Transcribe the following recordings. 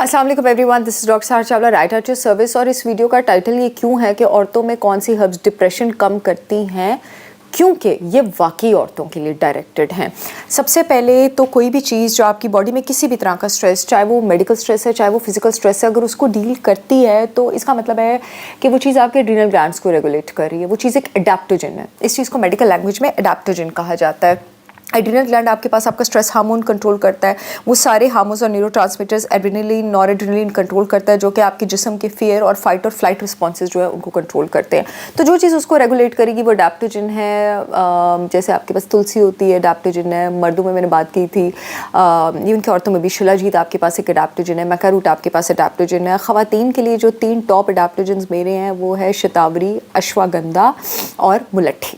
अस्सलाम वालेकुम everyone, this is doctor सारा Chawla, right at your service. और इस वीडियो का टाइटल ये क्यों है कि औरतों में कौन सी हर्ब्स डिप्रेशन कम करती हैं, क्योंकि ये वाकई औरतों के लिए डायरेक्टेड हैं। सबसे पहले तो कोई भी चीज़ जो आपकी बॉडी में किसी भी तरह का स्ट्रेस, चाहे वो मेडिकल स्ट्रेस है चाहे वो फिजिकल स्ट्रेस है, अगर उसको डील करती है तो इसका मतलब है कि वो चीज़ आपके एड्रीनल ग्लैंड्स को रेगुलेट कर रही है। वो चीज़ एक एडेप्टोजन है। इस चीज़ को मेडिकल लैंग्वेज में एडेप्टोजन कहा जाता है। एड्रीनल ग्लैंड आपके पास आपका स्ट्रेस हार्मोन कंट्रोल करता है। वो सारे हार्मोन्स और न्यूरोट्रांसमीटर्स एड्रेनलिन, नॉरएड्रेनलिन कंट्रोल करता है, जो कि आपके जिस्म के फियर और फाइट और फ्लाइट रिस्पॉन्सेज जो है उनको कंट्रोल करते हैं। तो जो चीज़ उसको रेगुलेट करेगी वो एडेप्टोजन है। जैसे आपके पास तुलसी होती है, एडेप्टोजन है। मर्दों में मैंने बात की थी, इवन की औरतों में भी शिलाजीत आपके पास एक एडेप्टोजन है। मैकारूट आपके पास एडेप्टोजन है। ख़वातीन के लिए जो 3 टॉप एडेप्टोजन मेरे हैं वो है शतावरी, अश्वगंधा और मुलट्ठी।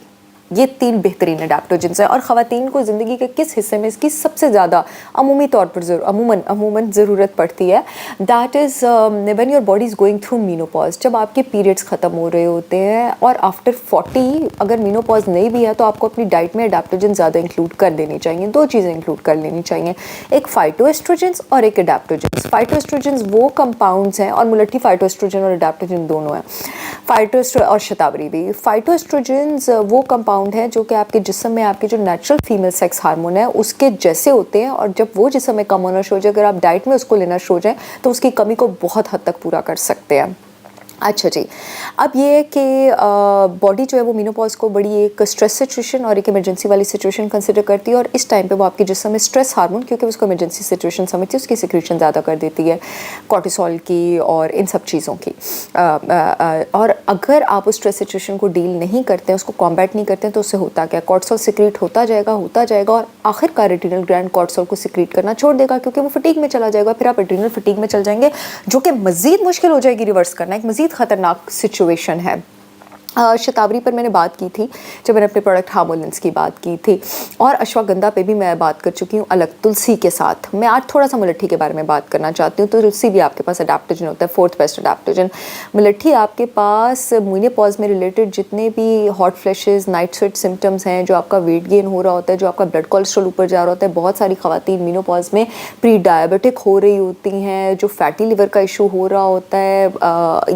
ये 3 बेहतरीन एडेप्टोजेंस हैं। और ख़वातीन को ज़िंदगी के किस हिस्से में इसकी सबसे ज़्यादा अमूमी तौर पर अमूमन ज़रूरत पड़ती है, that is when your body is going through menopause. जब आपके पीरियड्स ख़त्म हो रहे होते हैं और आफ्टर 40 अगर मीनोपॉज नहीं भी है तो आपको अपनी डाइट में एडेप्टोजन ज़्यादा इंक्लूड कर देनी चाहिए। 2 चीज़ें इंक्लूड कर लेनी चाहिए, एक फाइटोएस्ट्रोजेंस और एक एडेप्टोजेंस। फाइटोएस्ट्रोजेंस वो कंपाउंड्स हैं, और मुलट्ठी फाइटोएस्ट्रोजन और एडेप्टोजन दोनों हैं, फाइटोएस्ट्रो और शतावरी भी। फाइटोएस्ट्रोजेंस वो कंपाउंड है जो कि आपके जिस्म में आपके जो नेचुरल फीमेल सेक्स हार्मोन है उसके जैसे होते हैं, और जब वो जिस्म में कम होना शुरू हो जाए, अगर आप डाइट में उसको लेना शुरू हो जाए तो उसकी कमी को बहुत हद तक पूरा कर सकते हैं। अच्छा जी, अब ये है कि बॉडी जो है वो मीनोपॉज को बड़ी एक स्ट्रेस सिचुएशन और एक इमरजेंसी वाली सिचुएशन कंसिडर करती है, और इस टाइम पे वो आपके जिस्म में स्ट्रेस हार्मोन, क्योंकि उसको इमरजेंसी सिचुएशन समझती है, उसकी सिक्रीशन ज़्यादा कर देती है, कॉर्टिसोल की और इन सब चीज़ों की। और अगर आप उस स्ट्रेस सिचुएशन को डील नहीं करते हैं, उसको कॉम्बैट नहीं करते हैं, तो उससे होता क्या, कॉर्टिसोल सिक्रीट होता जाएगा और आखिरकार एड्रीनल ग्लैंड कॉर्टिसोल को सिक्रीट करना छोड़ देगा, क्योंकि वो फटीग में चला जाएगा। फिर आप एड्रीनल फटीग में चल जाएंगे, जो कि मज़ीद मुश्किल हो जाएगी रिवर्स करना, एक मज़ीद ख़तरनाक सिचुएशन है। शतावरी पर मैंने बात की थी जब मैंने अपने प्रोडक्ट हार्मोलेंस की बात की थी, और अश्वगंधा पे भी मैं बात कर चुकी हूँ अलग तुलसी के साथ। मैं आज थोड़ा सा मुलट्ठी के बारे में बात करना चाहती हूँ। तो तुलसी भी आपके पास एडेप्टोजन होता है, 4th बेस्ट एडेप्टोजन। मुलट्ठी आपके पास मीनोपॉज में रिलेटेड जितने भी hot flashes, night sweat symptoms हैं, जो आपका वेट गेन हो रहा होता है, जो आपका ब्लड कोलेस्ट्रॉल ऊपर जा रहा होता है, बहुत सारी ख़वातीन मीनोपॉज में प्री डायबिटिक हो रही होती हैं, जो फैटी लिवर का इशू हो रहा होता है,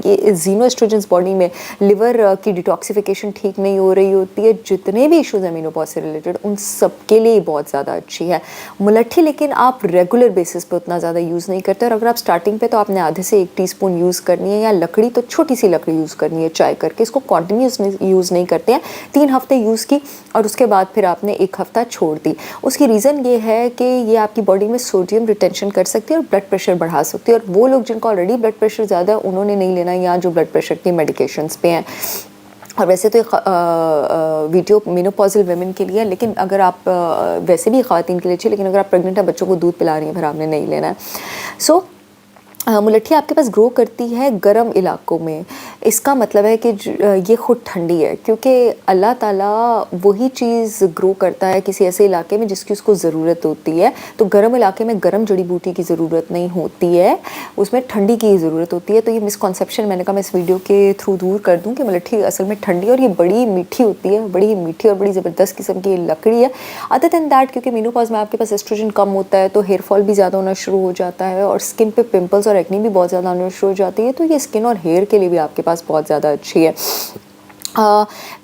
ये जीनोएस्ट्रोजेंस बॉडी में लिवर की डिटॉक्सिफिकेशन ठीक नहीं हो रही होती है, जितने भी इश्यूज हैं मीनोपॉज से रिलेटेड, उन सब के लिए बहुत ज़्यादा अच्छी है मुलट्ठी। लेकिन आप रेगुलर बेसिस पे उतना ज़्यादा यूज़ नहीं करते, और अगर आप स्टार्टिंग पे तो आपने आधे से 1 टीस्पून यूज़ करनी है, या लकड़ी तो छोटी सी लकड़ी यूज़ करनी है चाय करके। इसको कॉन्टिन्यूस यूज़ नहीं करते हैं। 3 हफ्ते यूज़ की और उसके बाद फिर आपने 1 हफ्ता छोड़ दी। उसकी रीज़न ये है कि ये आपकी बॉडी में सोडियम रिटेंशन कर सकती है और ब्लड प्रेशर बढ़ा सकती है, और वो लोग जिनको ऑलरेडी ब्लड प्रेशर ज़्यादा है उन्होंने नहीं लेना, या जो ब्लड प्रेशर की मेडिकेशंस पे हैं। और वैसे तो वीडियो मेनोपॉजल वेमेन के लिए, लेकिन अगर आप वैसे भी ख़वातीन के लिए अच्छी, लेकिन अगर आप प्रेग्नेंट हैं, बच्चों को दूध पिला रही हैं, फिर आपने नहीं लेना है। सो मुलट्ठी आपके पास ग्रो करती है गर्म इलाकों में। इसका मतलब है कि ये ख़ुद ठंडी है, क्योंकि अल्लाह ताला वही चीज़ ग्रो करता है किसी ऐसे इलाके में जिसकी उसको ज़रूरत होती है। तो गर्म इलाके में गर्म जड़ी बूटी की ज़रूरत नहीं होती है, उसमें ठंडी की ज़रूरत होती है। तो ये मिसकॉन्सेप्शन मैंने कहा मैं इस वीडियो के थ्रू दूर कर दूँ कि मुलट्ठी असल में ठंडी है, और ये बड़ी मीठी होती है, बड़ी मीठी और बड़ी ज़बरदस्त किस्म की लकड़ी है। अदर दैन दैट, क्योंकि मीनोपॉज में आपके पास एस्ट्रोजन कम होता है तो हेयर फॉल भी ज़्यादा होना शुरू हो जाता है, और स्किन पे पिंपल्स और एक्ने भी बहुत ज़्यादा आना शुरू हो जाती है। तो ये स्किन और हेयर के लिए भी आपके पास बहुत ज़्यादा अच्छी है।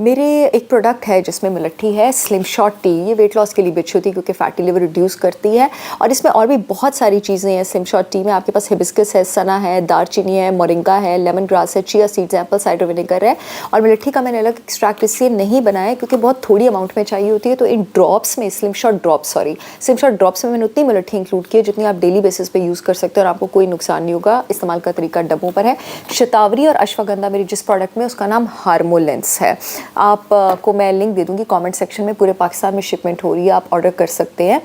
मेरे एक प्रोडक्ट है जिसमें मुलट्ठी है, स्लिम शॉर्ट टी। ये वेट लॉस के लिए भी अच्छी होती है क्योंकि फैटी लिवर रिड्यूस करती है, और इसमें और भी बहुत सारी चीज़ें हैं। स्लिम शॉर्ट टी में आपके पास हिबिस्कस है, सना है, दारचीनी है, मोरिंगा है, लेमन ग्रास है, चिया सीड्स है, एप्पल साइडर विनेगर है। और मुलट्ठी का मैंने अलग एक्सट्रैक्ट इसलिए नहीं बनाया क्योंकि बहुत थोड़ी अमाउंट में चाहिए होती है। तो इन ड्रॉप्स में स्लिम शॉर्ट ड्रॉप्स में मैंने उतनी मुलट्ठी इंक्लूड की है जितनी आप डेली बेसिस पे यूज़ कर सकते हो, और आपको कोई नुकसान नहीं होगा। इस्तेमाल का तरीका डब्बों पर है। शतावरी और अश्वगंधा मेरी जिस प्रोडक्ट में, उसका नाम हार्मोलेंस है। आप को मैं लिंक दे दूँगी कमेंट सेक्शन में, पूरे पाकिस्तान में शिपमेंट हो रही है, आप ऑर्डर कर सकते हैं।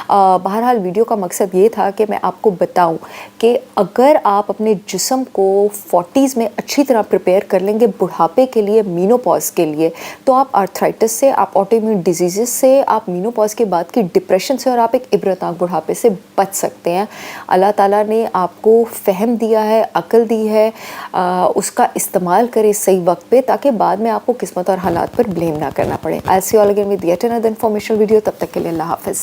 बहरहाल वीडियो का मकसद ये था कि मैं आपको बताऊं कि अगर आप अपने जिस्म को 40s में अच्छी तरह प्रिपेयर कर लेंगे बुढ़ापे के लिए, मीनोपॉज के लिए, तो आप आर्थराइटिस से, आप ऑटोइम्यून डिजीज़ से, आप मीनोपॉज के बाद की डिप्रेशन से, और आप एक इब्रतनाक बुढ़ापे से बच सकते हैं। अल्लाह ताला ने आपको फ़हम दिया है, अक्ल दी है, उसका इस्तेमाल करें सही वक्त पे, ताकि बाद में आपको किस्मत और हालात पर ब्लेम ना करना पड़े। I see you all again with yet another informational video. तब तक के लिए अल्लाह हाफ़िज़।